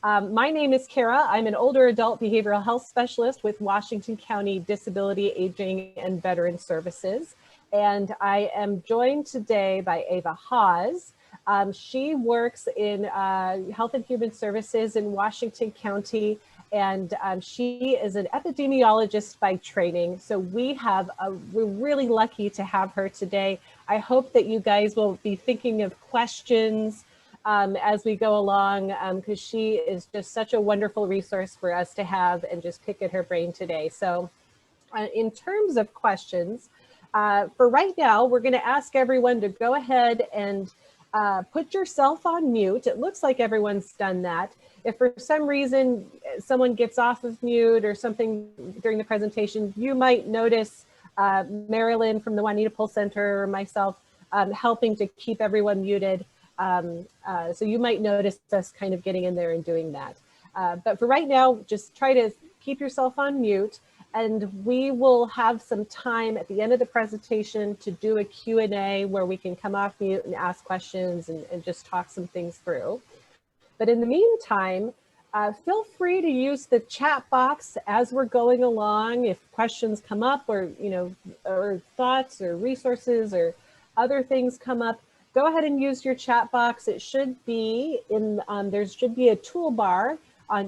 My name is Kara. I'm an older adult behavioral health specialist with Washington County Disability, Aging, and Veteran Services. And I am joined today by Ava Hawes. She works in Health and Human Services in Washington County, and she is an epidemiologist by training. So we're really lucky to have her today. I hope that you guys will be thinking of questions as we go along, because she is just such a wonderful resource for us to have and just pick at her brain today. So in terms of questions, for right now, we're going to ask everyone to go ahead and put yourself on mute. It looks like everyone's done that. If for some reason someone gets off of mute or something during the presentation, you might notice Marilyn from the Juanita Pulse Center or myself helping to keep everyone muted. So you might notice us kind of getting in there and doing that. But for right now, just try to keep yourself on mute, and we will have some time at the end of the presentation to do a Q&A where we can come off mute and ask questions and just talk some things through. But in the meantime, feel free to use the chat box as we're going along. If questions come up or, or thoughts or resources or other things come up, go ahead and use your chat box. It should be in, there should be a toolbar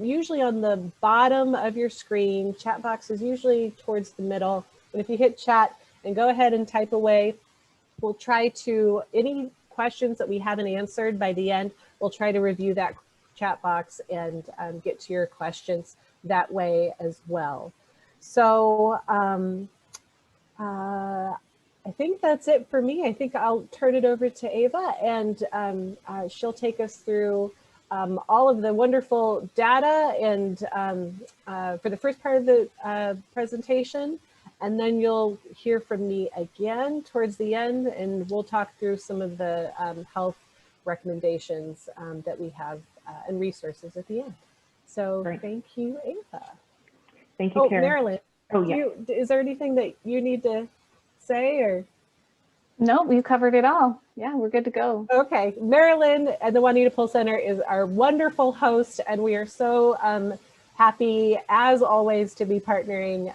usually on the bottom of your screen. Chat box is usually towards the middle. And if you hit chat and go ahead and type away, we'll try to, any questions that we haven't answered by the end, we'll try to review that chat box and get to your questions that way as well. So I think that's it for me. I think I'll turn it over to Ava, and she'll take us through all of the wonderful data and for the first part of the presentation. And then you'll hear from me again towards the end, and we'll talk through some of the health recommendations that we have and resources at the end. So Great. Thank you, Ava. Thank you, Kara. Marilyn, is there anything that you need to say or? No, you covered it all. Yeah, we're good to go. Okay, Marilyn at the Juanita Pulse Center is our wonderful host, and we are so happy, as always, to be partnering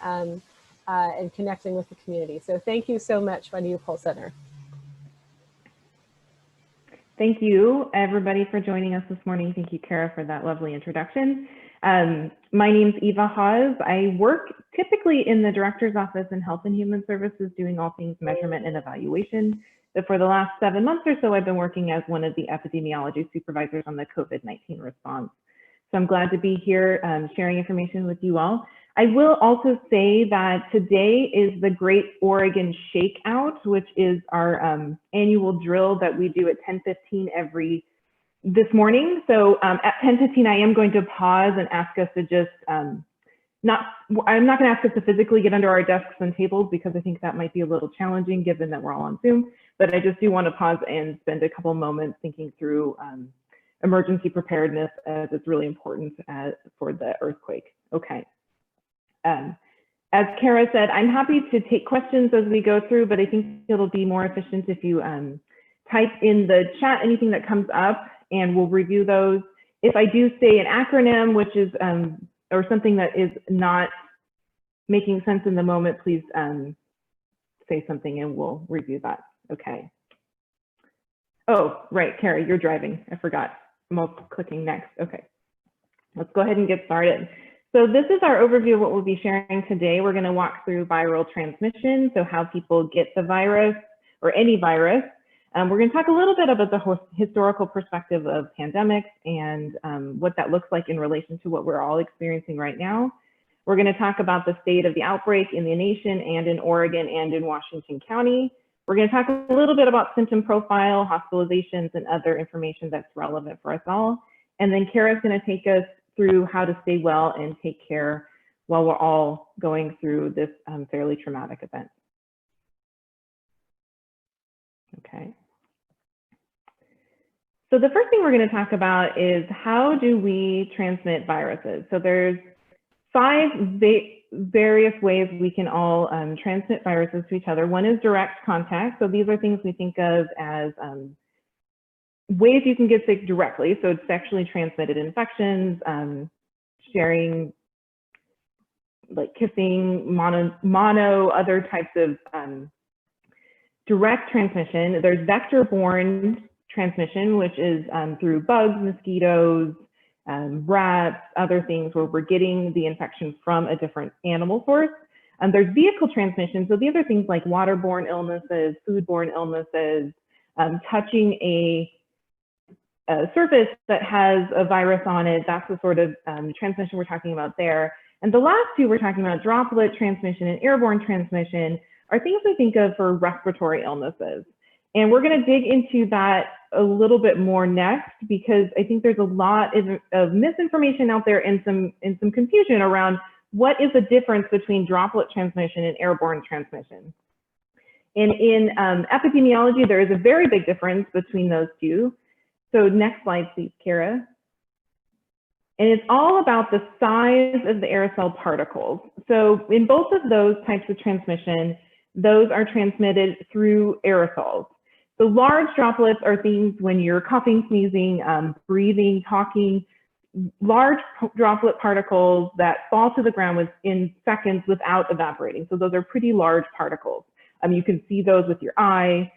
and connecting with the community. So thank you so much, Juanita Pulse Center. Thank you, everybody, for joining us this morning. Thank you, Kara, for that lovely introduction. My name's Eva Hawes. I work typically in the director's office in Health and Human Services, doing all things measurement and evaluation. But for the last 7 months or so, I've been working as one of the epidemiology supervisors on the COVID-19 response. So I'm glad to be here sharing information with you all. I will also say that today is the Great Oregon Shakeout, which is our annual drill that we do at 10:15 this morning. So at 10:15, I am going to pause and ask us to just I'm not going to ask us to physically get under our desks and tables, because I think that might be a little challenging given that we're all on Zoom. But I just do want to pause and spend a couple moments thinking through emergency preparedness, as it's really important for the earthquake. Okay. As Kara said, I'm happy to take questions as we go through, but I think it'll be more efficient if you type in the chat anything that comes up, and we'll review those. If I do say an acronym, which is, or something that is not making sense in the moment, please say something and we'll review that. Okay. Oh, right, Kara, you're driving. I forgot. I'm all clicking next. Okay. Let's go ahead and get started. So this is our overview of what we'll be sharing today. We're going to walk through viral transmission, so how people get the virus or any virus. We're going to talk a little bit about the historical perspective of pandemics and what that looks like in relation to what we're all experiencing right now. We're going to talk about the state of the outbreak in the nation and in Oregon and in Washington County. We're going to talk a little bit about symptom profile, hospitalizations, and other information that's relevant for us all. And then Kara's going to take us through how to stay well and take care while we're all going through this fairly traumatic event. Okay. So the first thing we're going to talk about is, how do we transmit viruses? So there's 5 various ways we can all transmit viruses to each other. One is direct contact. So these are things we think of as ways you can get sick directly. So sexually transmitted infections, sharing, like kissing, mono, other types of direct transmission. There's vector-borne transmission, which is through bugs, mosquitoes, rats, other things where we're getting the infection from a different animal source. There's vehicle transmission. So these are things like waterborne illnesses, foodborne illnesses, touching a surface that has a virus on it. That's the sort of transmission we're talking about there. And the last two we're talking about, droplet transmission and airborne transmission, are things we think of for respiratory illnesses. And we're going to dig into that a little bit more next, because I think there's a lot of misinformation out there and some confusion around what is the difference between droplet transmission and airborne transmission. And in epidemiology, there is a very big difference between those two. So next slide, please, Kara. And it's all about the size of the aerosol particles. So in both of those types of transmission, those are transmitted through aerosols. The large droplets are things when you're coughing, sneezing, breathing, talking, large droplet particles that fall to the ground within seconds without evaporating. So those are pretty large particles. You can see those with your eye.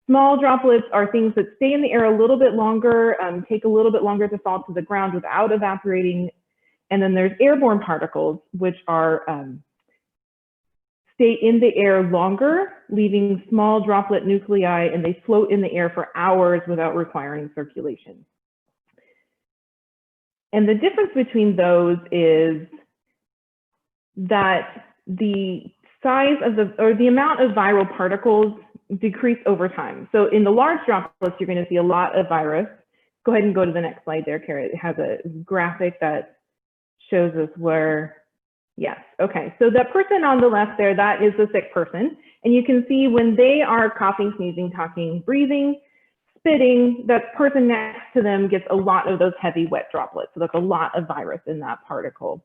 Small droplets are things that stay in the air a little bit longer, take a little bit longer to fall to the ground without evaporating. And then there's airborne particles, which are stay in the air longer, leaving small droplet nuclei, and they float in the air for hours without requiring circulation. And the difference between those is that the size of the amount of viral particles decrease over time. So in the large droplets, you're going to see a lot of virus. Go ahead and go to the next slide there, Kara. It has a graphic that shows us where, yes, okay. So the person on the left there, that is the sick person. And you can see when they are coughing, sneezing, talking, breathing, spitting, that person next to them gets a lot of those heavy wet droplets. So that's a lot of virus in that particle.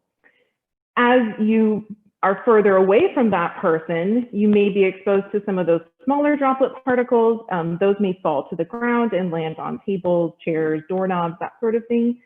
As you are further away from that person, you may be exposed to some of those smaller droplet particles. Those may fall to the ground and land on tables, chairs, doorknobs, that sort of thing.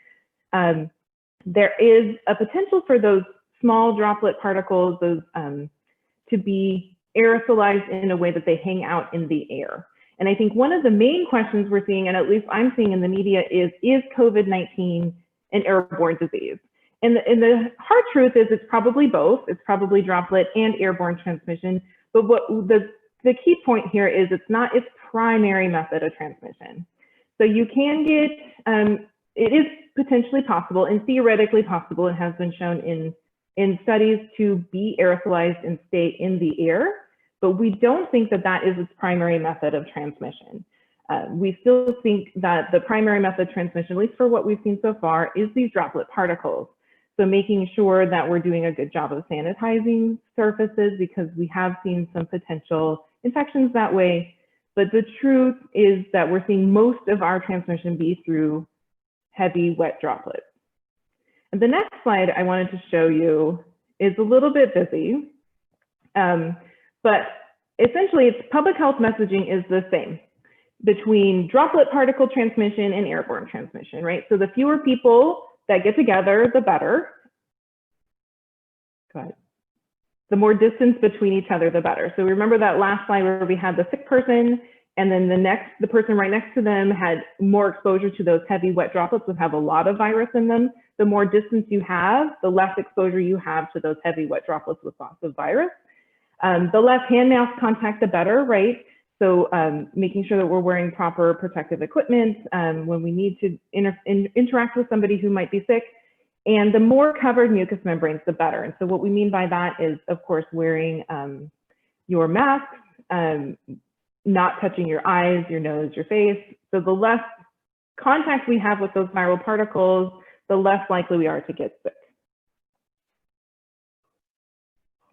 There is a potential for those small droplet particles to be aerosolized in a way that they hang out in the air. And I think one of the main questions we're seeing, and at least I'm seeing in the media, is COVID-19 an airborne disease? And the hard truth is it's probably both. It's probably droplet and airborne transmission. But what the key point here is it's not its primary method of transmission. So you can get, it is potentially possible and theoretically possible, it has been shown in studies, to be aerosolized and stay in the air, but we don't think that that is its primary method of transmission. We still think that the primary method of transmission, at least for what we've seen so far, is these droplet particles. So making sure that we're doing a good job of sanitizing surfaces, because we have seen some potential infections that way. But the truth is that we're seeing most of our transmission be through heavy wet droplets. And the next slide I wanted to show you is a little bit busy, but essentially it's public health messaging is the same between droplet particle transmission and airborne transmission, right? So the fewer people that get together, the better. Go ahead. The more distance between each other, the better. So remember that last slide where we had the sick person, and then the person right next to them had more exposure to those heavy wet droplets, would have a lot of virus in them. The more distance you have, the less exposure you have to those heavy wet droplets with lots of virus. The less hand mask contact, the better, right? So making sure that we're wearing proper protective equipment when we need to interact with somebody who might be sick. And the more covered mucous membranes, the better. And so what we mean by that is, of course, wearing your mask, not touching your eyes, your nose, your face. So the less contact we have with those viral particles, the less likely we are to get sick.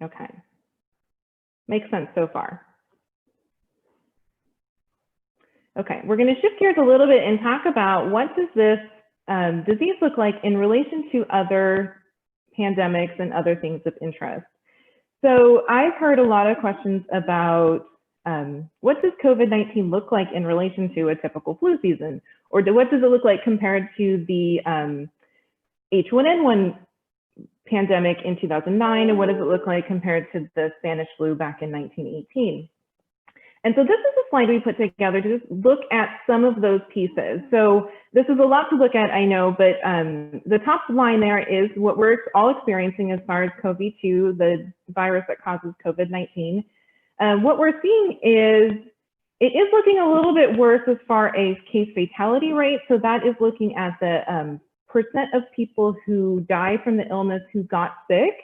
Okay. Makes sense so far. Okay, we're going to shift gears a little bit and talk about what does this disease look like in relation to other pandemics and other things of interest. So I've heard a lot of questions about what does COVID-19 look like in relation to a typical flu season or what does it look like compared to the H1N1 pandemic in 2009, and what does it look like compared to the Spanish flu back in 1918? And so this is a slide we put together to just look at some of those pieces. So this is a lot to look at, I know, but the top line there is what we're all experiencing as SARS-CoV-2, the virus that causes COVID-19. What we're seeing is it is looking a little bit worse as far as case fatality rate. So that is looking at the percent of people who die from the illness who got sick.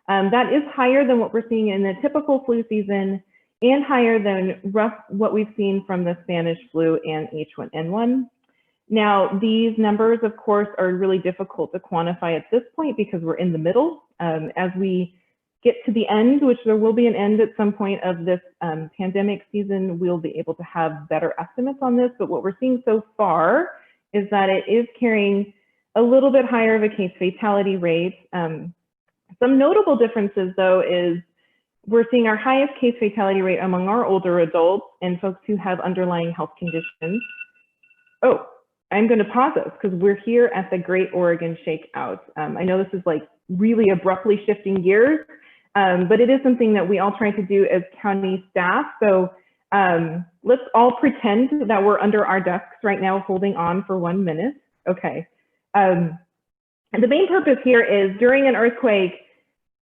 That is higher than what we're seeing in the typical flu season, and higher than what we've seen from the Spanish flu and H1N1. Now, these numbers, of course, are really difficult to quantify at this point because we're in the middle. As we get to the end, which there will be an end at some point of this pandemic season, we'll be able to have better estimates on this. But what we're seeing so far is that it is carrying a little bit higher of a case fatality rate. Some notable differences, though, is we're seeing our highest case fatality rate among our older adults and folks who have underlying health conditions. Oh, I'm going to pause this because we're here at the Great Oregon Shakeout. I know this is like really abruptly shifting gears, but it is something that we all try to do as county staff. So let's all pretend that we're under our desks right now holding on for 1 minute. Okay. And the main purpose here is during an earthquake,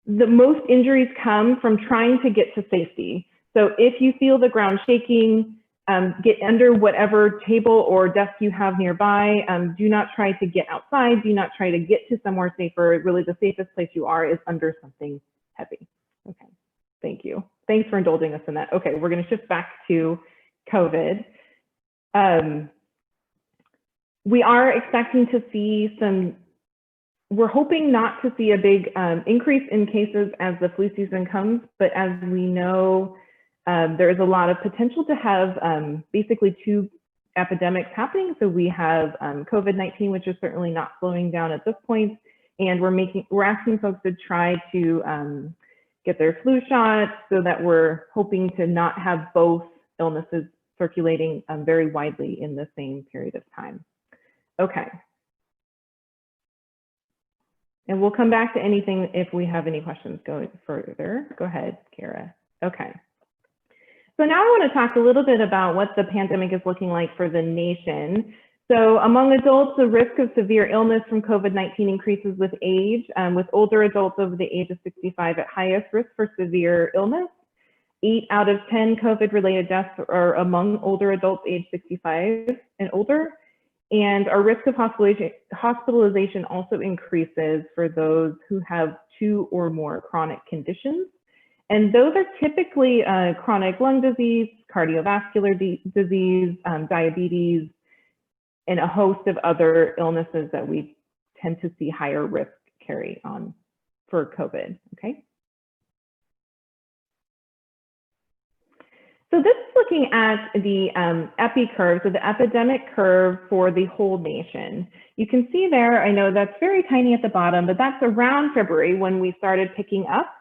the most injuries come from trying to get to safety. So if you feel the ground shaking, get under whatever table or desk you have nearby. Do not try to get outside. Do not try to get to somewhere safer. Really, the safest place you are is under something heavy. Okay, thank you. Thanks for indulging us in that. Okay, we're going to shift back to COVID. We are expecting to see we're hoping not to see a big increase in cases as the flu season comes, but as we know, there is a lot of potential to have basically two epidemics happening. So we have COVID-19, which is certainly not slowing down at this point, and we're asking folks to try to get their flu shot so that we're hoping to not have both illnesses circulating very widely in the same period of time. Okay. And we'll come back to anything if we have any questions going further. Go ahead, Kara. Okay. So now I want to talk a little bit about what the pandemic is looking like for the nation. So among adults, the risk of severe illness from COVID-19 increases with age, with older adults over the age of 65 at highest risk for severe illness. 8 out of 10 COVID-related deaths are among older adults aged 65 and older. And our risk of hospitalization also increases for those who have 2 or more chronic conditions. And those are typically chronic lung disease, cardiovascular disease, diabetes, and a host of other illnesses that we tend to see higher risk carry on for COVID, okay? So this is looking at the epi curve, so the epidemic curve for the whole nation. You can see there, I know that's very tiny at the bottom, but that's around February when we started picking up,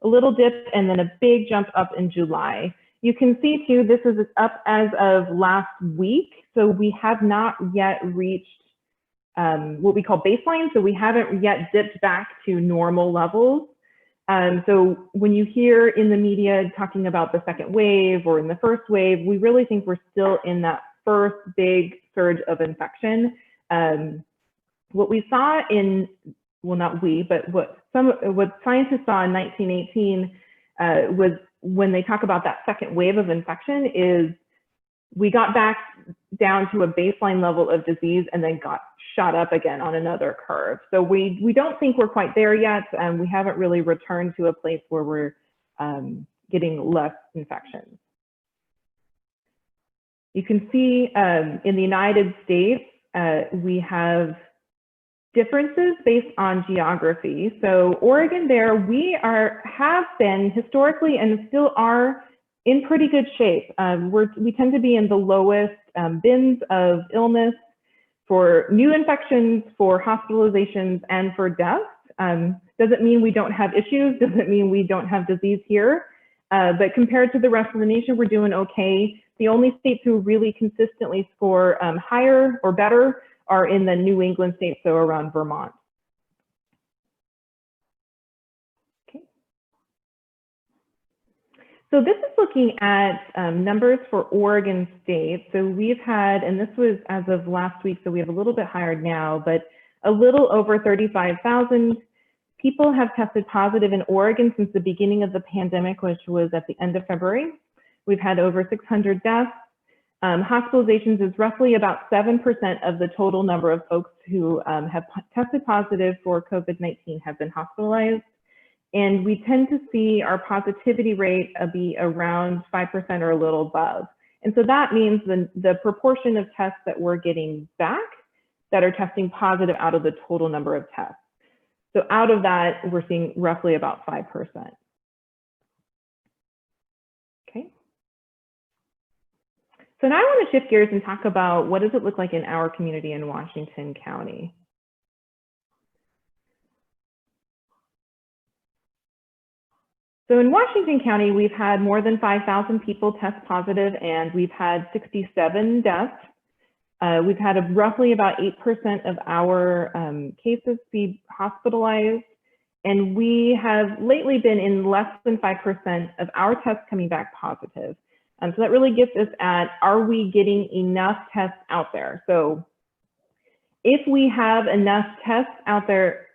a little dip and then a big jump up in July. You can see too, this is up as of last week. So we have not yet reached what we call baseline. So we haven't yet dipped back to normal levels. So when you hear in the media talking about the second wave or in the first wave, we really think we're still in that first big surge of infection. What we saw in, well, not we, but what scientists saw in 1918 was when they talk about that second wave of infection is we got back down to a baseline level of disease and then got shot up again on another curve. So we don't think we're quite there yet. We haven't really returned to a place where we're getting less infections. You can see in the United States, we have differences based on geography. So Oregon there, have been historically and still are in pretty good shape. We tend to be in the lowest bins of illness for new infections, for hospitalizations, and for deaths. Doesn't mean we don't have issues, doesn't mean we don't have disease here, but compared to the rest of the nation, we're doing okay. The only states who really consistently score higher or better are in the New England states, so around Vermont. Okay. So this is looking at numbers for Oregon State. So we've had, and this was as of last week, so we have a little bit higher now, but a little over 35,000 people have tested positive in Oregon since the beginning of the pandemic, which was at the end of February. We've had over 600 deaths. Hospitalizations is roughly about 7% of the total number of folks who have tested positive for COVID-19 have been hospitalized. And we tend to see our positivity rate be around 5% or a little above. And so that means the proportion of tests that we're getting back that are testing positive out of the total number of tests. So out of that, we're seeing roughly about 5%. Okay. So now I want to shift gears and talk about what does it look like in our community in Washington County. So in Washington County, we've had more than 5,000 people test positive, and we've had 67 deaths. We've had roughly about 8% of our cases be hospitalized, and we have lately been in less than 5% of our tests coming back positive. So that really gets us at, are we getting enough tests out there? So if we have enough tests out there,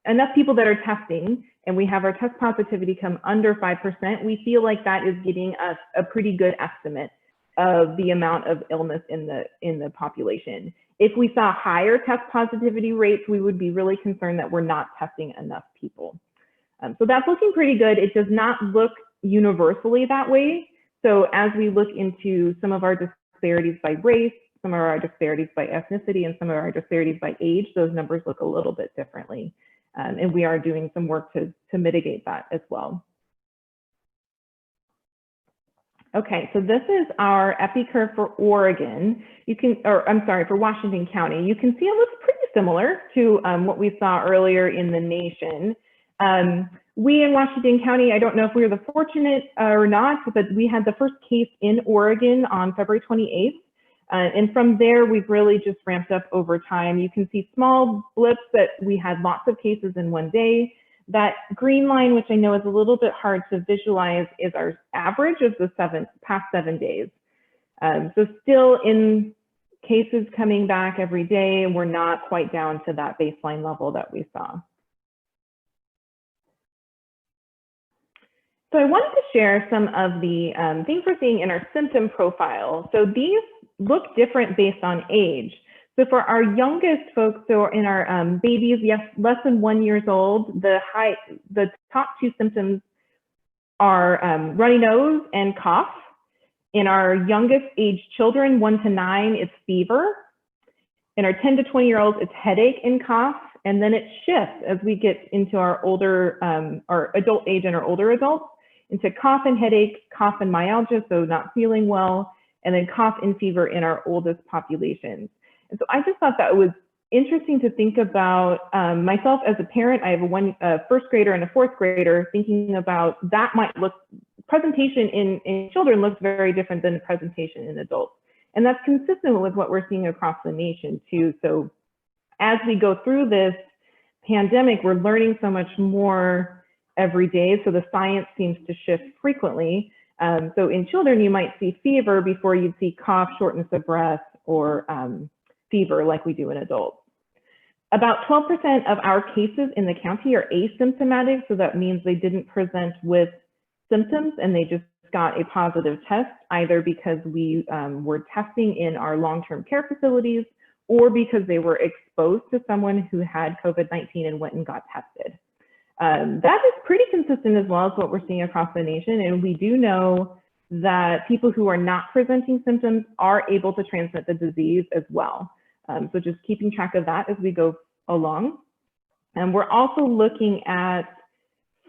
enough people that are testing, and we have our test positivity come under 5%, we feel like that is getting us a pretty good estimate of the amount of illness in the population. If we saw higher test positivity rates, we would be really concerned that we're not testing enough people. So that's looking pretty good. It does not look universally that way. So as we look into some of our disparities by race, some of our disparities by ethnicity, and some of our disparities by age, those numbers look a little bit differently. And we are doing some work to mitigate that as well. Okay, so this is our epi curve for Oregon. For Washington County. You can see it looks pretty similar to what we saw earlier in the nation. We in Washington County, I don't know if we were the fortunate or not, but we had the first case in Oregon on February 28th. And from there, we've really just ramped up over time. You can see small blips that we had lots of cases in one day. That green line, which I know is a little bit hard to visualize, is our average of the past 7 days. So still in cases coming back every day, and we're not quite down to that baseline level that we saw. So I wanted to share some of the things we're seeing in our symptom profile. So these look different based on age. So for our youngest folks, so in our babies, yes, less than 1 year old, the top two symptoms are runny nose and cough. In our youngest age children, 1 to 9, it's fever. In our 10 to 20-year-olds, it's headache and cough. And then it shifts as we get into our older, our adult age and our older adults, into cough and headache, cough and myalgia, so not feeling well, and then cough and fever in our oldest populations. And so I just thought that was interesting to think about. Myself as a parent, I have a first grader and a fourth grader, thinking about that might look, presentation in children looks very different than presentation in adults. And that's consistent with what we're seeing across the nation too. So as we go through this pandemic, we're learning so much more every day. So the science seems to shift frequently. So in children, you might see fever before you'd see cough, shortness of breath, or fever like we do in adults. About 12% of our cases in the county are asymptomatic. So that means they didn't present with symptoms and they just got a positive test, either because we were testing in our long-term care facilities or because they were exposed to someone who had COVID-19 and went and got tested. That is pretty consistent as well as what we're seeing across the nation. And we do know that people who are not presenting symptoms are able to transmit the disease as well. So just keeping track of that as we go along. And we're also looking at,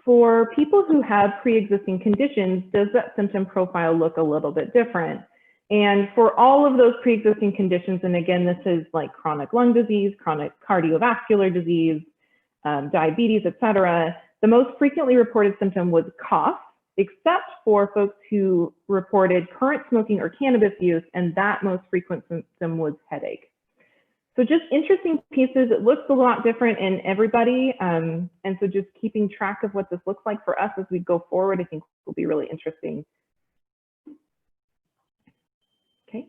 for people who have pre-existing conditions, does that symptom profile look a little bit different? And for all of those pre-existing conditions, and again, this is like chronic lung disease, chronic cardiovascular disease, diabetes, et cetera, the most frequently reported symptom was cough. except for folks who reported current smoking or cannabis use, and that most frequent symptom was headache. So just interesting pieces. It looks a lot different in everybody. And so just keeping track of what this looks like for us as we go forward, I think will be really interesting. Okay.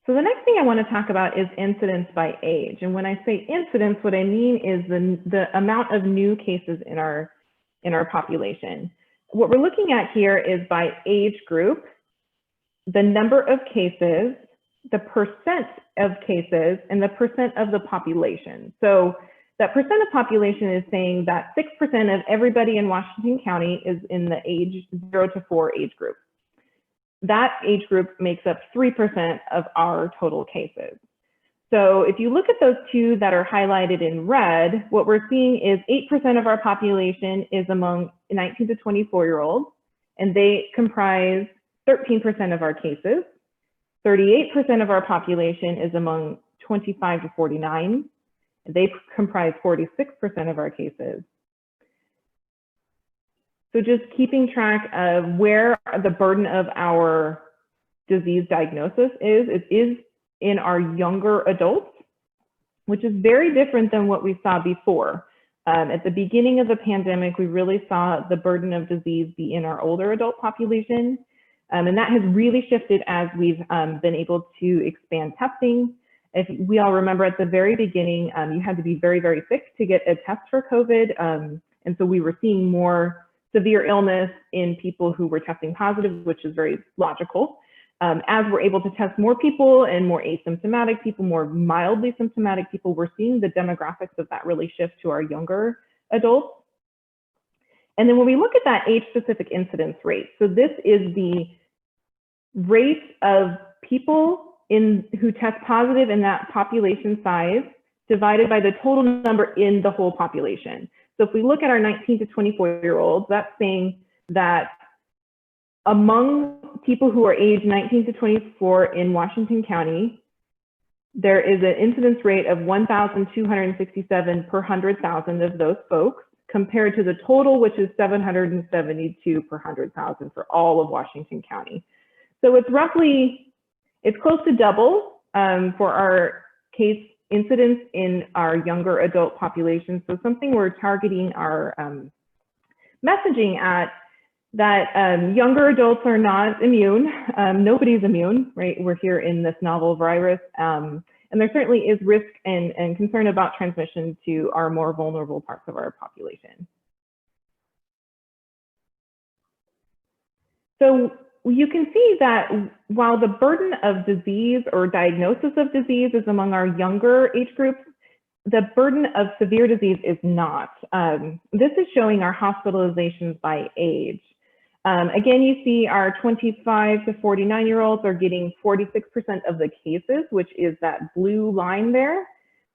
So the next thing I want to talk about is incidence by age. And when I say incidence, what I mean is the amount of new cases in our population. What we're looking at here is by age group, the number of cases, the percent of cases, and the percent of the population. So that percent of population is saying that 6% of everybody in Washington County is in the age 0 to 4 age group. That age group makes up 3% of our total cases. So if you look at those two that are highlighted in red, what we're seeing is 8% of our population is among 19 to 24-year-olds, and they comprise 13% of our cases. 38% of our population is among 25 to 49. They comprise 46% of our cases. So just keeping track of where the burden of our disease diagnosis is, it is in our younger adults, which is very different than what we saw before. At the beginning of the pandemic, we really saw the burden of disease be in our older adult population. And that has really shifted as we've been able to expand testing. If we all remember at the very beginning, you had to be very, very sick to get a test for COVID. And so we were seeing more severe illness in people who were testing positive, which is very logical. As we're able to test more people and more asymptomatic people, more mildly symptomatic people, we're seeing the demographics of that really shift to our younger adults. And then when we look at that age-specific incidence rate, so this is the rate of people who test positive in that population size divided by the total number in the whole population. So if we look at our 19 to 24-year-olds, that's saying that among people who are age 19 to 24 in Washington County, there is an incidence rate of 1,267 per 100,000 of those folks, compared to the total, which is 772 per 100,000 for all of Washington County. So it's close to double for our case incidence in our younger adult population. So something we're targeting our messaging at, that younger adults are not immune. Nobody's immune, right? We're here in this novel virus. And there certainly is risk and concern about transmission to our more vulnerable parts of our population. So you can see that while the burden of disease or diagnosis of disease is among our younger age groups, the burden of severe disease is not. This is showing our hospitalizations by age. Again, you see our 25 to 49-year-olds are getting 46% of the cases, which is that blue line there,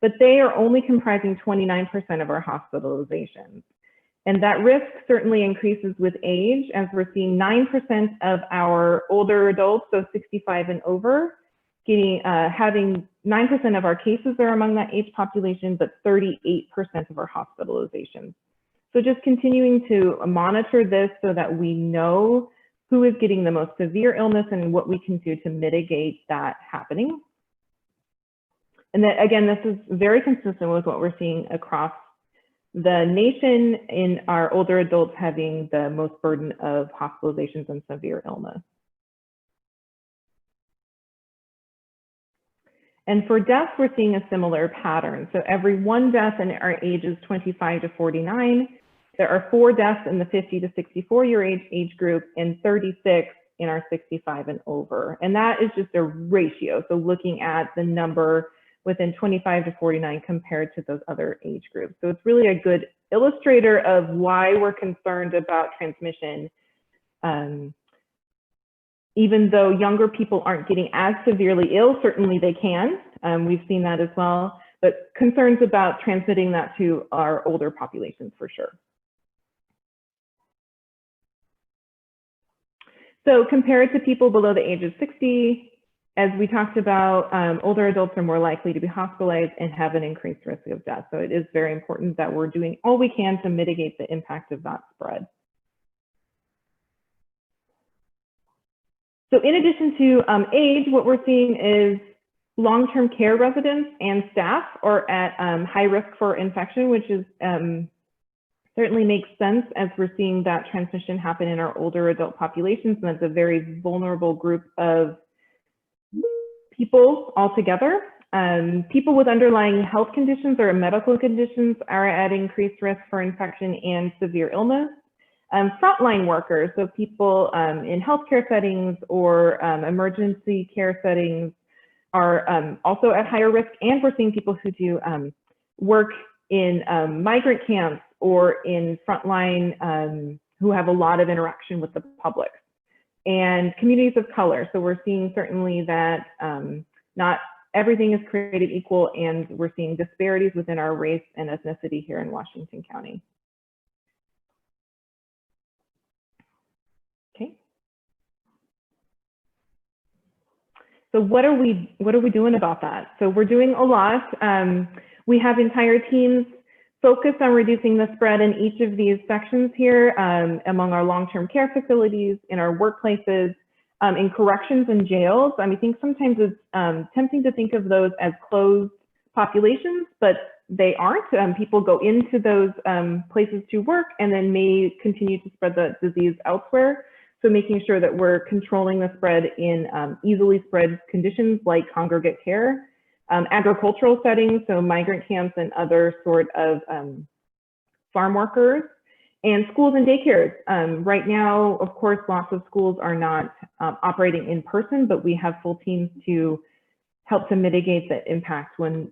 but they are only comprising 29% of our hospitalizations. And that risk certainly increases with age, as we're seeing 9% of our older adults, so 65 and over, having 9% of our cases are among that age population, but 38% of our hospitalizations. So just continuing to monitor this so that we know who is getting the most severe illness and what we can do to mitigate that happening. And that, again, this is very consistent with what we're seeing across the nation in our older adults having the most burden of hospitalizations and severe illness. And for deaths, we're seeing a similar pattern. So every 1 death in our ages 25 to 49, there are 4 deaths in the 50 to 64-year age group and 36 in our 65 and over. And that is just a ratio. So looking at the number within 25 to 49 compared to those other age groups. So it's really a good illustrator of why we're concerned about transmission. Even though younger people aren't getting as severely ill, certainly they can. We've seen that as well, but concerns about transmitting that to our older populations for sure. So compared to people below the age of 60, as we talked about, older adults are more likely to be hospitalized and have an increased risk of death. So it is very important that we're doing all we can to mitigate the impact of that spread. So in addition to age, what we're seeing is long-term care residents and staff are at high risk for infection, which is certainly makes sense as we're seeing that transmission happen in our older adult populations, and that's a very vulnerable group of people altogether. People with underlying health conditions or medical conditions are at increased risk for infection and severe illness. Frontline workers, so people in healthcare settings or emergency care settings are also at higher risk, and we're seeing people who do work in migrant camps or in frontline who have a lot of interaction with the public, and communities of color. So we're seeing certainly that not everything is created equal, and we're seeing disparities within our race and ethnicity here in Washington County. Okay. So what are we doing about that? So we're doing a lot. We have entire teams focused on reducing the spread in each of these sections here, among our long-term care facilities, in our workplaces, in corrections and jails. I think sometimes it's tempting to think of those as closed populations, but they aren't. People go into those places to work and then may continue to spread the disease elsewhere. So making sure that we're controlling the spread in easily spread conditions like congregate care, agricultural settings, so migrant camps and other sort of farm workers, and schools and daycares. Right now, of course, lots of schools are not operating in person, but we have full teams to help to mitigate the impact when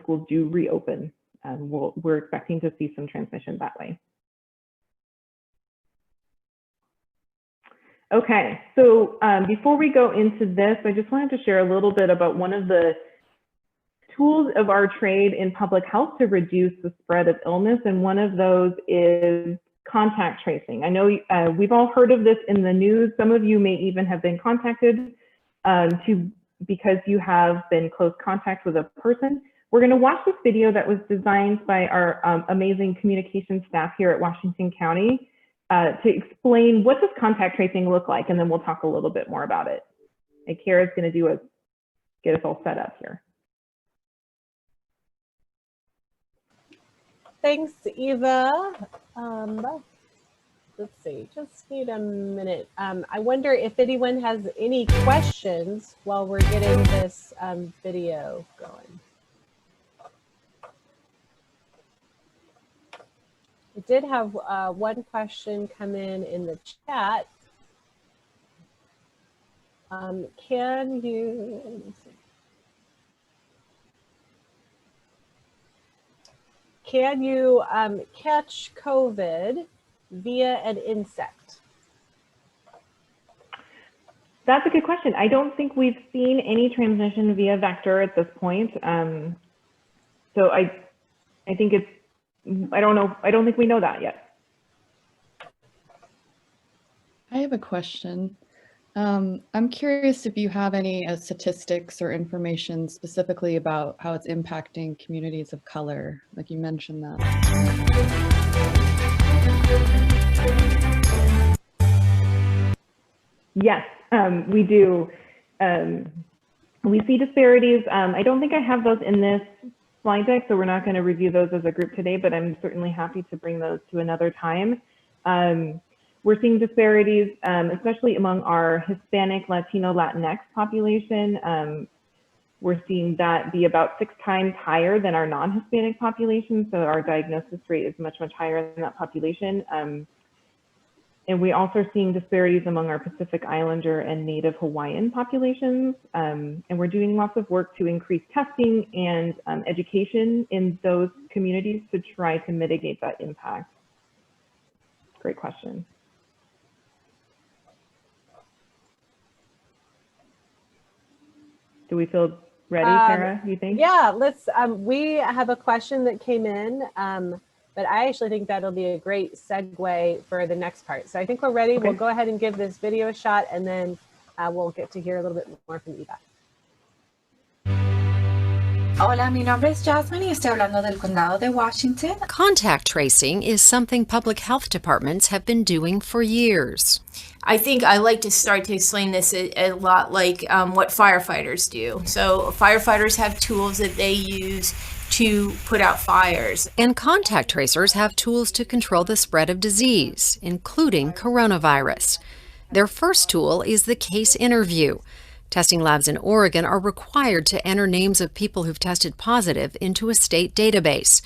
schools do reopen. We're expecting to see some transmission that way. Okay, so before we go into this, I just wanted to share a little bit about one of the tools of our trade in public health to reduce the spread of illness, and one of those is contact tracing. I know we've all heard of this in the news. Some of you may even have been contacted because you have been close contact with a person. We're going to watch this video that was designed by our amazing communication staff here at Washington County to explain what does contact tracing look like, and then we'll talk a little bit more about it. And Kara's going to get us all set up here. Thanks, Eva. Let's see, just need a minute. I wonder if anyone has any questions while we're getting this video going. I did have one question come in the chat. Can you, let me see. Can you catch COVID via an insect? That's a good question. I don't think we've seen any transmission via vector at this point. So I think it's, I don't know. I don't think we know that yet. I have a question. I'm curious if you have any statistics or information specifically about how it's impacting communities of color, like you mentioned that. Yes, we do. We see disparities. I don't think I have those in this slide deck, so we're not going to review those as a group today, but I'm certainly happy to bring those to another time. We're seeing disparities, especially among our Hispanic, Latino, Latinx population. We're seeing that be about 6 times higher than our non-Hispanic population, so our diagnosis rate is much, much higher than that population. And we also are seeing disparities among our Pacific Islander and Native Hawaiian populations. And we're doing lots of work to increase testing and education in those communities to try to mitigate that impact. Great question. Do we feel ready, Kara, you think? Yeah, let's, we have a question that came in, but I actually think that'll be a great segue for the next part. So I think we're ready. Okay. We'll go ahead and give this video a shot, and then we'll get to hear a little bit more from Eva. Hola, mi nombre es Jasmine y estoy hablando del condado de Washington. Contact tracing is something public health departments have been doing for years. I think I like to start to explain this a lot like what firefighters do. So firefighters have tools that they use to put out fires. And contact tracers have tools to control the spread of disease, including coronavirus. Their first tool is the case interview. Testing labs in Oregon are required to enter names of people who've tested positive into a state database.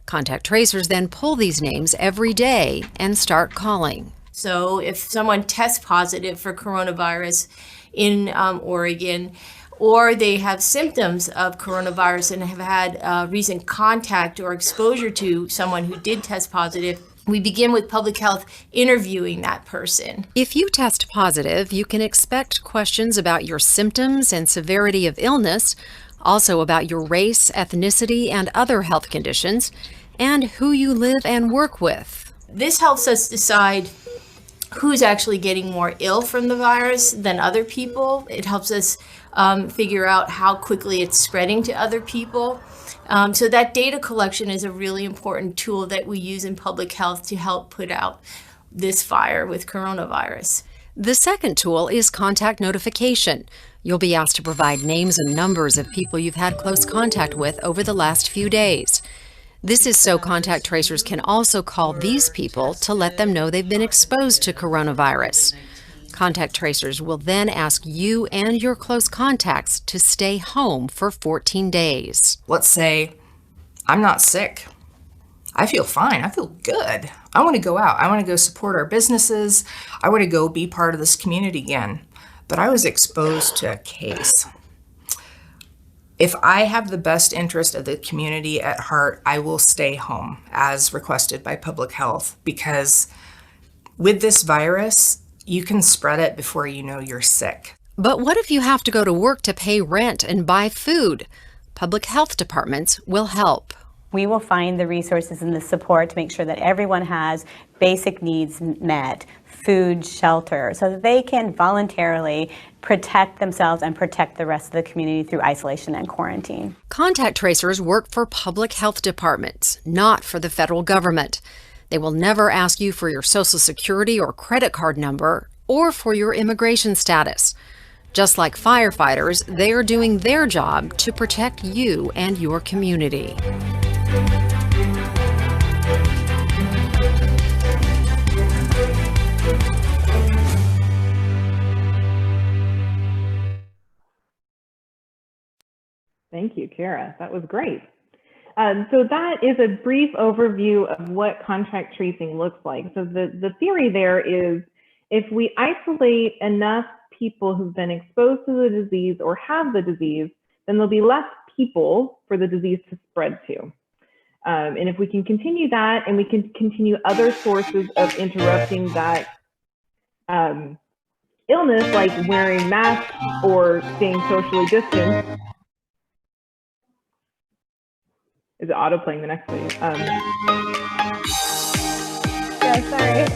Contact tracers then pull these names every day and start calling. So if someone tests positive for coronavirus in Oregon, or they have symptoms of coronavirus and have had recent contact or exposure to someone who did test positive, we begin with public health interviewing that person. If you test positive, you can expect questions about your symptoms and severity of illness, also about your race, ethnicity, and other health conditions, and who you live and work with. This helps us decide who's actually getting more ill from the virus than other people. It helps us figure out how quickly it's spreading to other people. So that data collection is a really important tool that we use in public health to help put out this fire with coronavirus. The second tool is contact notification. You'll be asked to provide names and numbers of people you've had close contact with over the last few days. This is so contact tracers can also call these people to let them know they've been exposed to coronavirus. Contact tracers will then ask you and your close contacts to stay home for 14 days. Let's say I'm not sick. I feel fine. I feel good. I want to go out. I want to go support our businesses. I want to go be part of this community again. But I was exposed to a case. If I have the best interest of the community at heart, I will stay home as requested by public health, because with this virus, you can spread it before you know you're sick. But what if you have to go to work to pay rent and buy food? Public health departments will help. We will find the resources and the support to make sure that everyone has basic needs met, food, shelter, so that they can voluntarily protect themselves and protect the rest of the community through isolation and quarantine. Contact tracers work for public health departments, not for the federal government. They will never ask you for your social security or credit card number or for your immigration status. Just like firefighters, they are doing their job to protect you and your community. Thank you, Kara. That was great. So that is a brief overview of what contact tracing looks like. So the theory there is, if we isolate enough people who've been exposed to the disease or have the disease, then there'll be less people for the disease to spread to. And if we can continue that, and we can continue other sources of interrupting that illness, like wearing masks or staying socially distanced. Is it auto playing the next video? Yeah, sorry.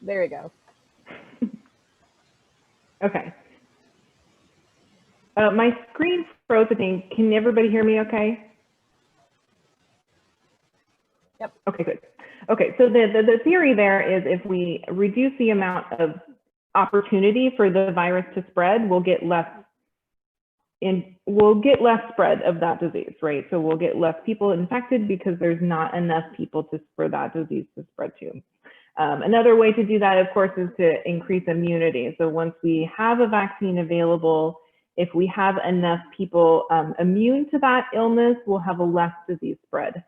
There we go. Okay. My screen froze, I think. Can everybody hear me okay? Yep. Okay, good. Okay, so the theory there is, if we reduce the amount of opportunity for the virus to spread, we'll get less spread of that disease, right? So we'll get less people infected because there's not enough people for that disease to spread to. Another way to do that, of course, is to increase immunity. So once we have a vaccine available, if we have enough people immune to that illness, we'll have a less disease spread.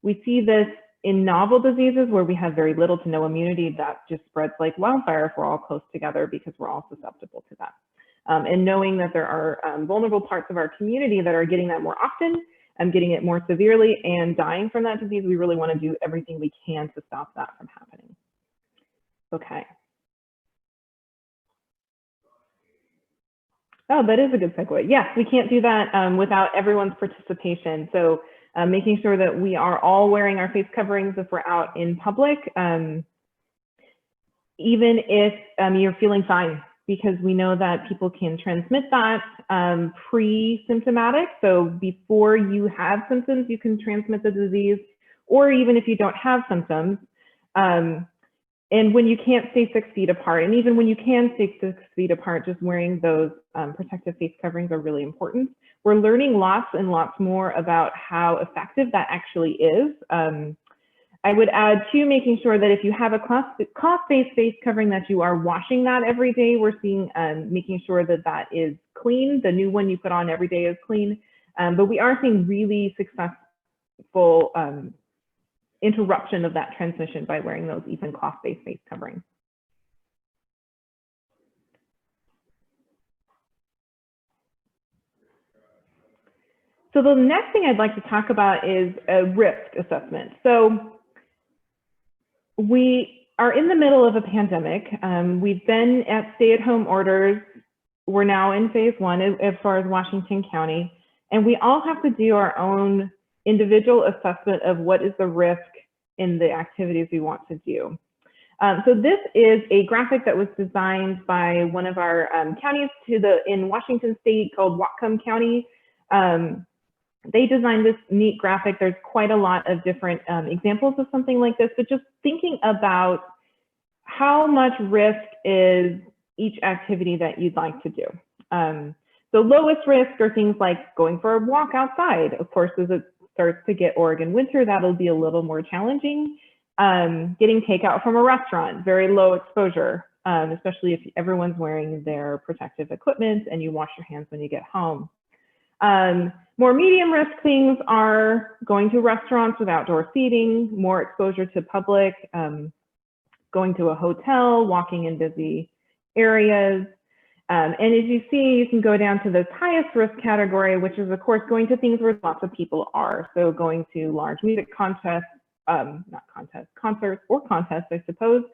We see this in novel diseases where we have very little to no immunity. That just spreads like wildfire if we're all close together, because we're all susceptible to that. And knowing that there are vulnerable parts of our community that are getting that more often, getting it more severely, and dying from that disease, we really want to do everything we can to stop that from happening. Okay. Oh, that is a good segue. Yes, we can't do that without everyone's participation. So making sure that we are all wearing our face coverings if we're out in public, even if you're feeling fine. because we know that people can transmit that pre-symptomatic. So before you have symptoms, you can transmit the disease, or even if you don't have symptoms. And when you can't stay 6 feet apart, and even when you can stay 6 feet apart, just wearing those protective face coverings are really important. We're learning lots and lots more about how effective that actually is. I would add to making sure that if you have a cloth-based face covering, that you are washing that every day. We're seeing making sure that that is clean. The new one you put on every day is clean. But we are seeing really successful interruption of that transmission by wearing those even cloth-based face coverings. So the next thing I'd like to talk about is a risk assessment. So we are in the middle of a pandemic. We've been at stay-at-home orders. We're now in phase 1 as far as Washington County, and we all have to do our own individual assessment of what is the risk in the activities we want to do. So this is a graphic that was designed by one of our counties in Washington State called Whatcom County. They designed this neat graphic. There's quite a lot of different examples of something like this, but just thinking about how much risk is each activity that you'd like to do. The lowest risk are things like going for a walk outside. Of course, as it starts to get Oregon winter, that'll be a little more challenging. Getting takeout from a restaurant, very low exposure, especially if everyone's wearing their protective equipment and you wash your hands when you get home. More medium risk things are going to restaurants with outdoor seating, more exposure to public, going to a hotel, walking in busy areas. And as you see, you can go down to this highest risk category, which is of course going to things where lots of people are. So going to large music contests, concerts or contests, I suppose.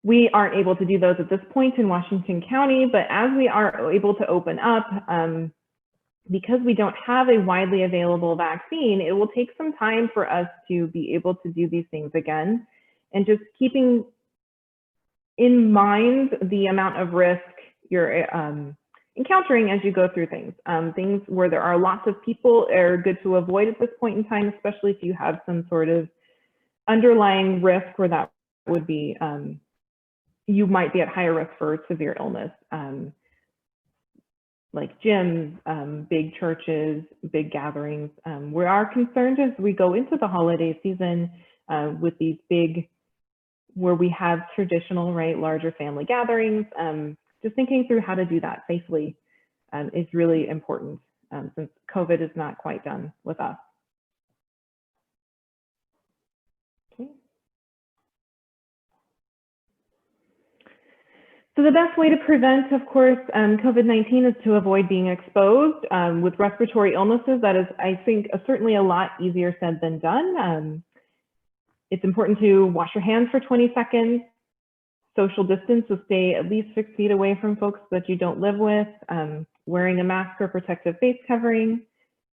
We aren't able to do those at this point in Washington County, but as we are able to open up, because we don't have a widely available vaccine, it will take some time for us to be able to do these things again. And just keeping in mind the amount of risk you're encountering as you go through things. Things where there are lots of people are good to avoid at this point in time, especially if you have some sort of underlying risk where that would be you might be at higher risk for severe illness, like gyms, big churches, big gatherings. We are concerned as we go into the holiday season with these big, where we have traditional, right, larger family gatherings. Just thinking through how to do that safely is really important since COVID is not quite done with us. So the best way to prevent, of course, COVID-19 is to avoid being exposed. With respiratory illnesses, that is, I think, certainly a lot easier said than done. It's important to wash your hands for 20 seconds, social distance, so stay at least 6 feet away from folks that you don't live with, wearing a mask or protective face covering,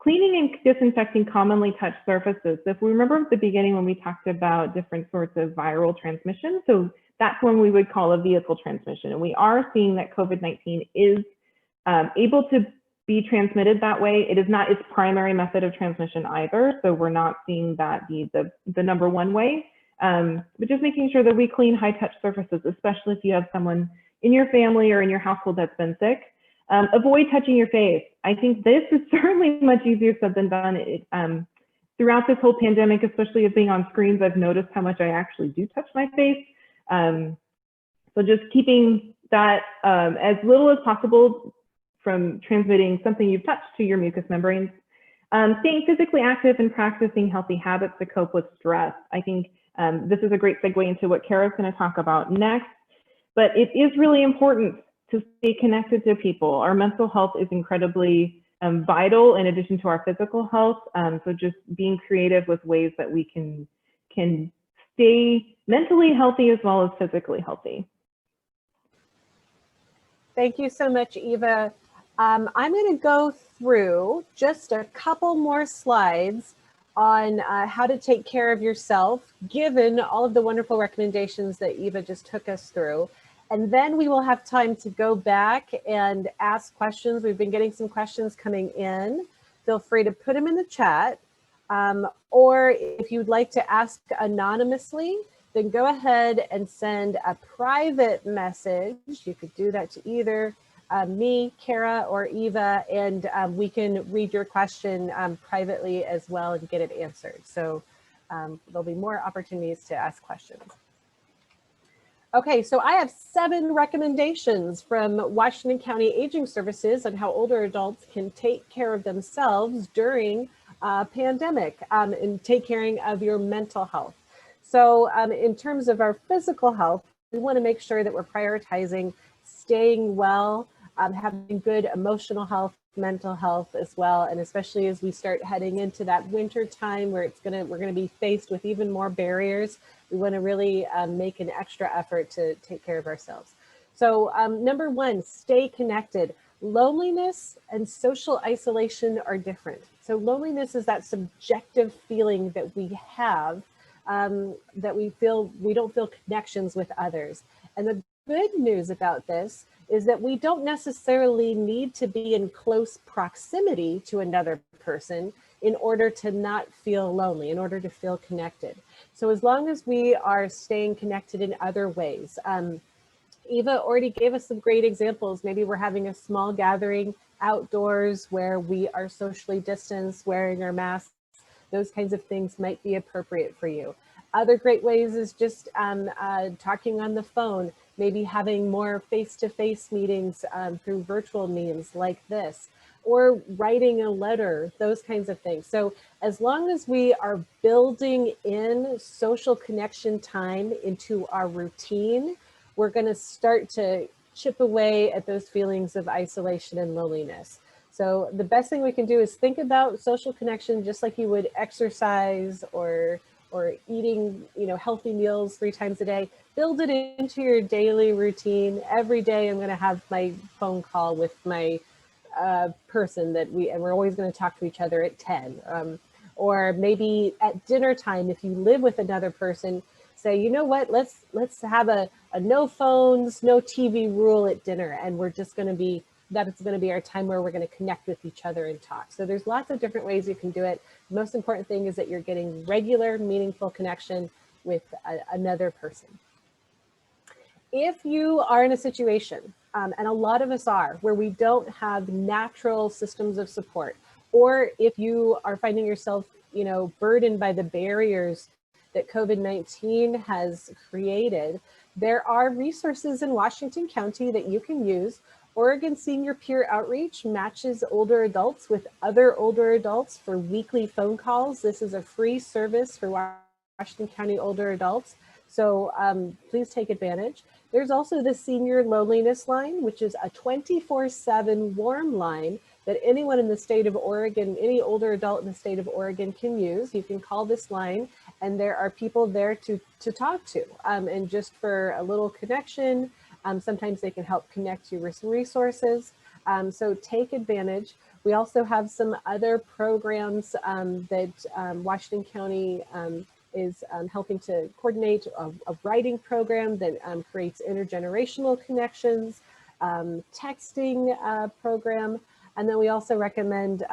cleaning and disinfecting commonly touched surfaces. So if we remember at the beginning when we talked about different sorts of viral transmission, so that's when we would call a vehicle transmission. And we are seeing that COVID-19 is able to be transmitted that way. It is not its primary method of transmission either. So we're not seeing that be the #1 way, but just making sure that we clean high touch surfaces, especially if you have someone in your family or in your household that's been sick. Avoid touching your face. I think this is certainly much easier said than done. Throughout this whole pandemic, especially of being on screens, I've noticed how much I actually do touch my face. So just keeping that as little as possible from transmitting something you've touched to your mucous membranes. Staying physically active and practicing healthy habits to cope with stress. I think this is a great segue into what Kara's going to talk about next, but it is really important to stay connected to people. Our mental health is incredibly vital in addition to our physical health. So just being creative with ways that we can stay mentally healthy as well as physically healthy. Thank you so much, Eva. I'm going to go through just a couple more slides on how to take care of yourself, given all of the wonderful recommendations that Eva just took us through. And then we will have time to go back and ask questions. We've been getting some questions coming in. Feel free to put them in the chat. Or if you'd like to ask anonymously, then go ahead and send a private message. You could do that to either me, Kara, or Eva, and we can read your question privately as well and get it answered. So there'll be more opportunities to ask questions. Okay, so I have 7 recommendations from Washington County Aging Services on how older adults can take care of themselves during a pandemic and take care of your mental health. So in terms of our physical health, we want to make sure that we're prioritizing staying well, having good emotional health, mental health as well, and especially as we start heading into that winter time where we're gonna be faced with even more barriers. We want to really make an extra effort to take care of ourselves. So number 1, stay connected. Loneliness and social isolation are different. So loneliness is that subjective feeling that we have that we don't feel connections with others. And the good news about this is that we don't necessarily need to be in close proximity to another person in order to not feel lonely, in order to feel connected. So as long as we are staying connected in other ways, Eva already gave us some great examples. Maybe we're having a small gathering outdoors where we are socially distanced, wearing our masks. Those kinds of things might be appropriate for you. Other great ways is just talking on the phone, maybe having more face-to-face meetings through virtual means like this, or writing a letter, those kinds of things. So as long as we are building in social connection time into our routine, we're going to start to chip away at those feelings of isolation and loneliness. So the best thing we can do is think about social connection just like you would exercise or eating, healthy meals 3 times a day. Build it into your daily routine. Every day I'm going to have my phone call with my person and we're always going to talk to each other at 10. Or maybe at dinner time, if you live with another person, say, you know what, let's have a no phones, no TV rule at dinner. And that's going to be our time where we're going to connect with each other and talk. So there's lots of different ways you can do it. The most important thing is that you're getting regular, meaningful connection with another person. If you are in a situation, and a lot of us are, where we don't have natural systems of support, or if you are finding yourself, burdened by the barriers that COVID-19 has created, there are resources in Washington County that you can use. Oregon Senior Peer Outreach matches older adults with other older adults for weekly phone calls. This is a free service for Washington County older adults. So please take advantage. There's also the Senior Loneliness Line, which is a 24/7 warm line that anyone in the state of Oregon, any older adult in the state of Oregon can use. You can call this line and there are people there to talk to. And just for a little connection, sometimes they can help connect you with some resources. So take advantage. We also have some other programs that Washington County is helping to coordinate, a writing program that creates intergenerational connections, texting program. And then we also recommend,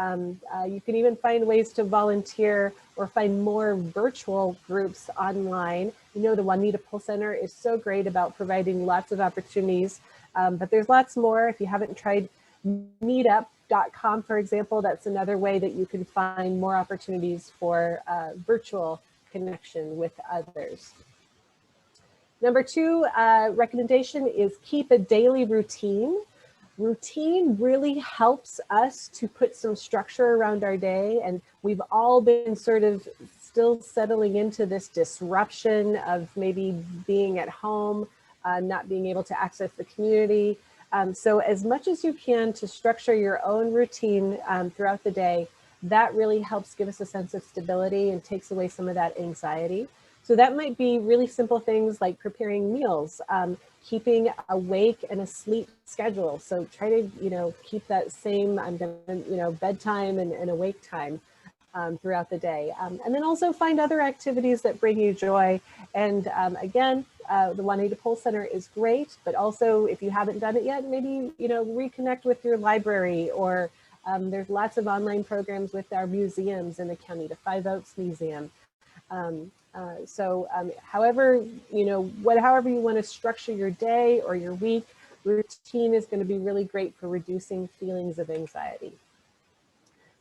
you can even find ways to volunteer or find more virtual groups online. The Juanita Pull Center is so great about providing lots of opportunities, but there's lots more. If you haven't tried meetup.com, for example, that's another way that you can find more opportunities for virtual connection with others. Number 2 recommendation is keep a daily routine. Routine really helps us to put some structure around our day, and we've all been sort of still settling into this disruption of maybe being at home, not being able to access the community. So as much as you can to structure your own routine throughout the day, that really helps give us a sense of stability and takes away some of that anxiety. So that might be really simple things like preparing meals, keeping awake and asleep schedule. So try to, keep that same, bedtime and awake time throughout the day. And then also find other activities that bring you joy. And again, the Juanita Pulse Center is great, but also if you haven't done it yet, maybe, reconnect with your library, or there's lots of online programs with our museums in the county, the Five Oaks Museum. However you want to structure your day or your week, routine is going to be really great for reducing feelings of anxiety.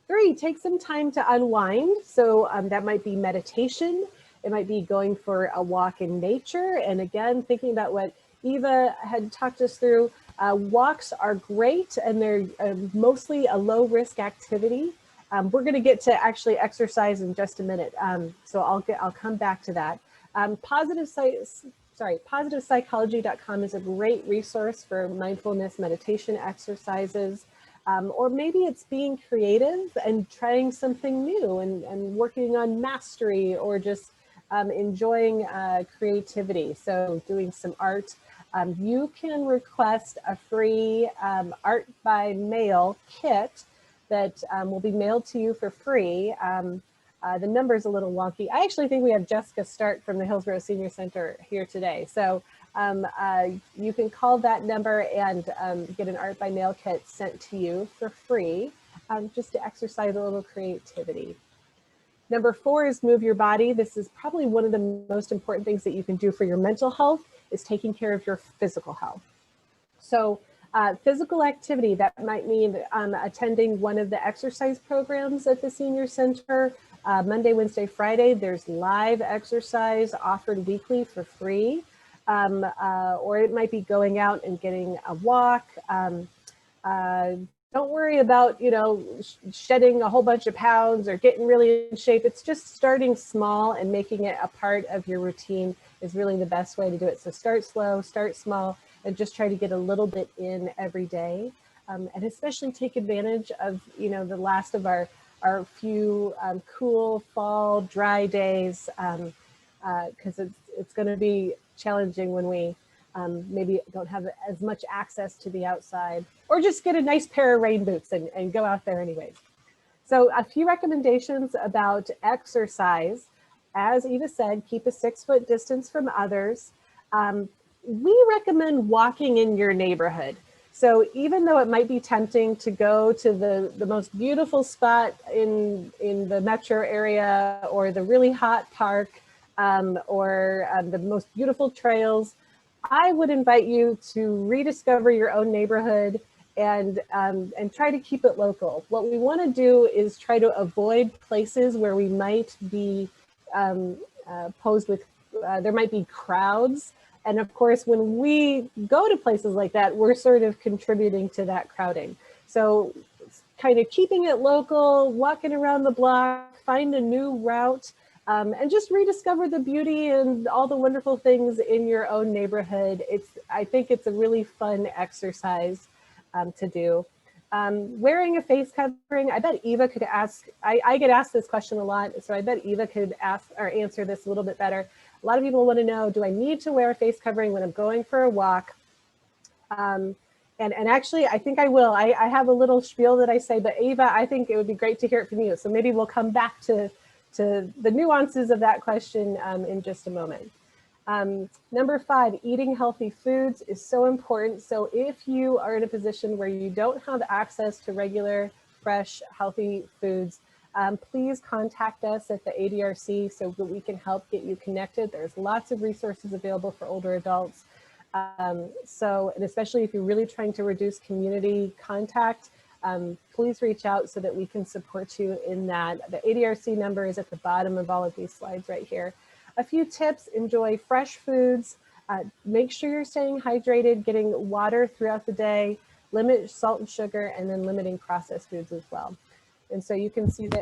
3, take some time to unwind. So that might be meditation. It might be going for a walk in nature. And again, thinking about what Eva had talked us through, walks are great, and they're mostly a low risk activity. We're going to get to actually exercise in just a minute. So I'll come back to that. Positivepsychology.com is a great resource for mindfulness meditation exercises. Or maybe it's being creative and trying something new and working on mastery, or just enjoying creativity. So doing some art. You can request a free art by mail kit that will be mailed to you for free. The number's a little wonky. I actually think we have Jessica Start from the Hillsborough Senior Center here today. So you can call that number and get an art by mail kit sent to you for free, just to exercise a little creativity. Number 4 is move your body. This is probably one of the most important things that you can do for your mental health, is taking care of your physical health. So physical activity, that might mean attending one of the exercise programs at the Senior Center. Monday, Wednesday, Friday, there's live exercise offered weekly for free. Or it might be going out and getting a walk. Don't worry about, shedding a whole bunch of pounds or getting really in shape. It's just starting small and making it a part of your routine is really the best way to do it. So start slow, start small, and just try to get a little bit in every day. And especially take advantage of, the last of our few cool fall dry days, because it's going to be challenging when we maybe don't have as much access to the outside, or just get a nice pair of rain boots and go out there anyways. So a few recommendations about exercise. As Eva said, keep a 6-foot distance from others. We recommend walking in your neighborhood. So even though it might be tempting to go to the most beautiful spot in the metro area, or the really hot park, or the most beautiful trails, I would invite you to rediscover your own neighborhood and try to keep it local. What we want to do is try to avoid places where we might be posed with, there might be crowds. And of course, when we go to places like that, we're sort of contributing to that crowding. So kind of keeping it local, walking around the block, find a new route, and just rediscover the beauty and all the wonderful things in your own neighborhood. I think it's a really fun exercise to do. Wearing a face covering, I bet Eva could ask, I get asked this question a lot, so I bet Eva could ask or answer this a little bit better. A lot of people want to know, do I need to wear a face covering when I'm going for a walk? And actually, I think I will. I have a little spiel that I say, but Eva, I think it would be great to hear it from you. So maybe we'll come back to the nuances of that question in just a moment. Number 5, eating healthy foods is so important. So if you are in a position where you don't have access to regular, fresh, healthy foods, please contact us at the ADRC so that we can help get you connected. There's lots of resources available for older adults. And especially if you're really trying to reduce community contact, please reach out so that we can support you in that. The ADRC number is at the bottom of all of these slides right here. A few tips: enjoy fresh foods, make sure you're staying hydrated, getting water throughout the day, limit salt and sugar, and then limiting processed foods as well. And so you can see the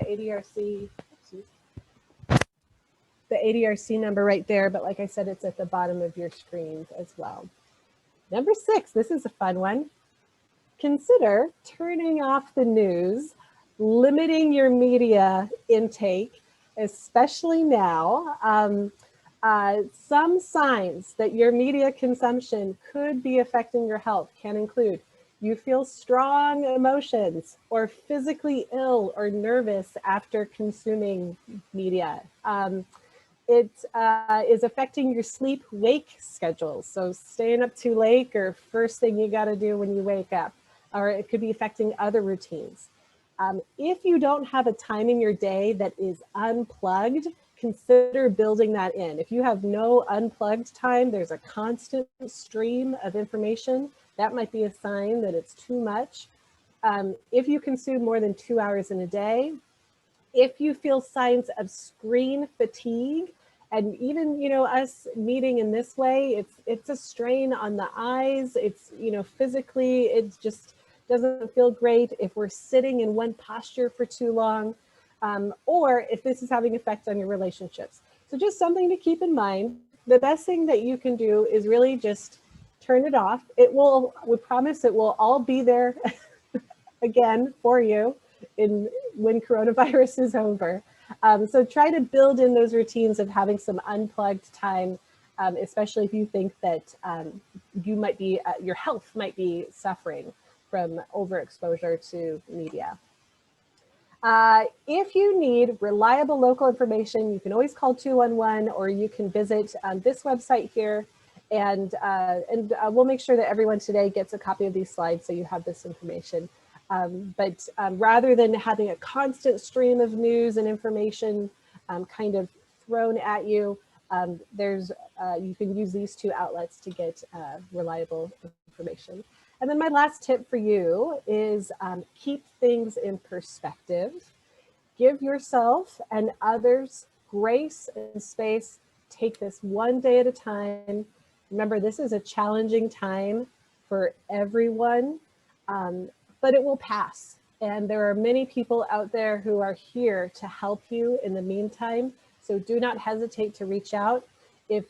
ADRC number right there, but like I said, it's at the bottom of your screens as well. Number 6, this is a fun one. Consider turning off the news, limiting your media intake, especially now. Some signs that your media consumption could be affecting your health can include: you feel strong emotions, or physically ill or nervous after consuming media. it is affecting your sleep-wake schedules. So staying up too late or first thing you got to do when you wake up, or it could be affecting other routines. If you don't have a time in your day that is unplugged, consider building that in. If you have no unplugged time, there's a constant stream of information. That might be a sign that it's too much. If you consume more than 2 hours in a day, if you feel signs of screen fatigue, and even, you know, us meeting in this way, it's a strain on the eyes. It's, you know, physically, it just doesn't feel great if we're sitting in one posture for too long, or if this is having effect on your relationships. So just something to keep in mind. The best thing that you can do is really just turn it off. It will, we promise it will all be there again for you when coronavirus is over. So try to build in those routines of having some unplugged time, especially if you think that you might be, your health might be suffering from overexposure to media. If you need reliable local information, you can always call 211, or you can visit this website here, and we'll make sure that everyone today gets a copy of these slides so you have this information. But rather than having a constant stream of news and information kind of thrown at you, you can use these two outlets to get reliable information. And then my last tip for you is keep things in perspective. Give yourself and others grace and space. Take this one day at a time. Remember, this is a challenging time for everyone, but it will pass. And there are many people out there who are here to help you in the meantime. So do not hesitate to reach out. If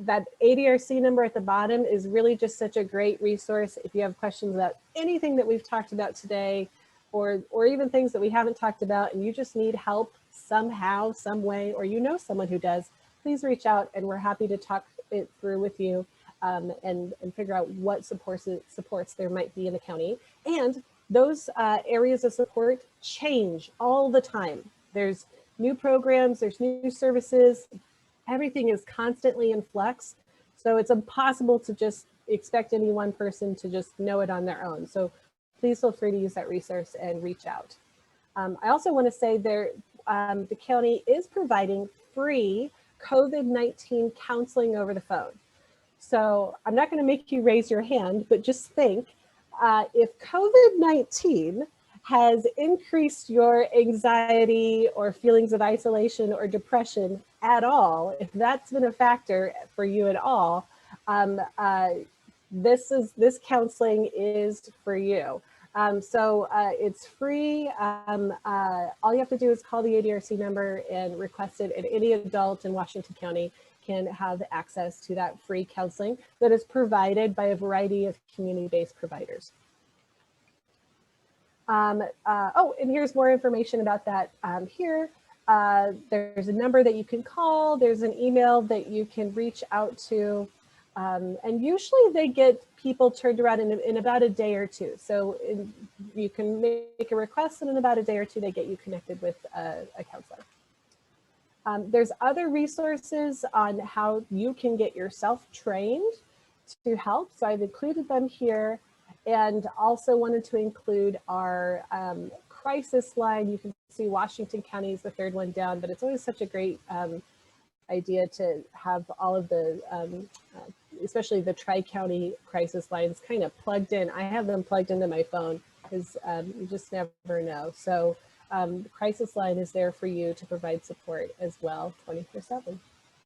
that ADRC number at the bottom is really just such a great resource. If you have questions about anything that we've talked about today, or even things that we haven't talked about, and you just need help somehow, some way, or you know someone who does, please reach out and we're happy to talk it through with you and figure out what supports there might be in the county. And those areas of support change all the time. There's new programs, there's new services. Everything is constantly in flux. So it's impossible to just expect any one person to just know it on their own. So please feel free to use that resource and reach out. I also want to say the county is providing free COVID-19 counseling over the phone. So I'm not going to make you raise your hand, but just think, if COVID-19 has increased your anxiety or feelings of isolation or depression at all, if that's been a factor for you at all, this counseling is for you. So it's free. All you have to do is call the ADRC number and request it, and any adult in Washington County can have access to that free counseling that is provided by a variety of community-based providers. Oh, and here's more information about that here. There's a number that you can call. There's an email that you can reach out to. And usually they get people turned around in about a day or two. So you can make a request, and in about a day or two, they get you connected with a counselor. There's other resources on how you can get yourself trained to help. So I've included them here, and also wanted to include our crisis line. You can see Washington County is the third one down, but it's always such a great idea to have all of the, especially the tri-county crisis lines kind of plugged in. I have them plugged into my phone because you just never know. So the crisis line is there for you to provide support as well, 24/7.